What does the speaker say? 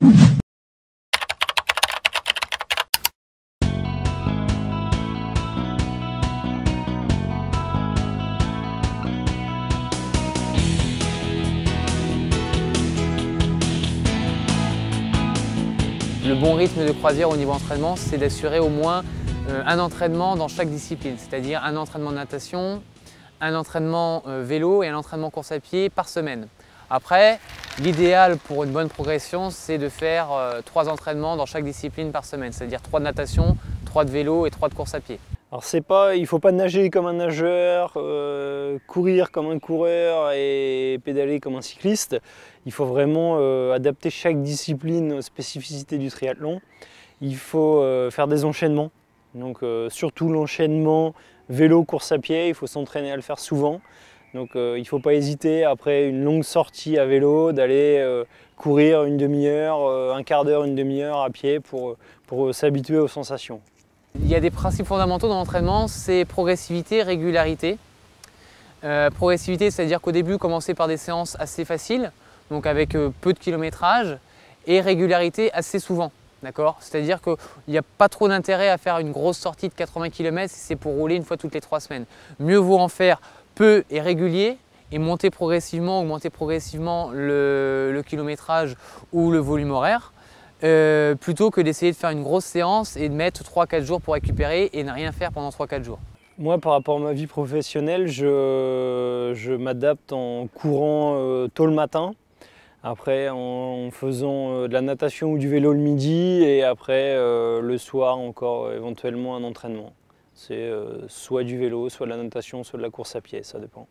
Le bon rythme de croisière au niveau entraînement, c'est d'assurer au moins un entraînement dans chaque discipline, c'est-à-dire un entraînement de natation, un entraînement vélo et un entraînement course à pied par semaine. Après, l'idéal pour une bonne progression, c'est de faire 3 entraînements dans chaque discipline par semaine, c'est-à-dire 3 de natation, 3 de vélo et 3 de course à pied. Alors il ne faut pas nager comme un nageur, courir comme un coureur et pédaler comme un cycliste. Il faut vraiment adapter chaque discipline aux spécificités du triathlon. Il faut faire des enchaînements, donc surtout l'enchaînement vélo-course à pied, il faut s'entraîner à le faire souvent. Donc il ne faut pas hésiter après une longue sortie à vélo d'aller courir une demi-heure, un quart d'heure, une demi-heure à pied pour s'habituer aux sensations. Il y a des principes fondamentaux dans l'entraînement, c'est progressivité, régularité. Progressivité, c'est-à-dire qu'au début, commencer par des séances assez faciles, donc avec peu de kilométrage, et régularité assez souvent. C'est-à-dire qu'il n'y a pas trop d'intérêt à faire une grosse sortie de 80 km si c'est pour rouler une fois toutes les 3 semaines. Mieux vaut en faire peu et régulier et augmenter progressivement le kilométrage ou le volume horaire. Plutôt que d'essayer de faire une grosse séance et de mettre 3-4 jours pour récupérer et ne rien faire pendant 3-4 jours. Moi, par rapport à ma vie professionnelle, je m'adapte en courant tôt le matin, après en faisant de la natation ou du vélo le midi et après le soir encore éventuellement un entraînement. C'est soit du vélo, soit de la natation, soit de la course à pied, ça dépend.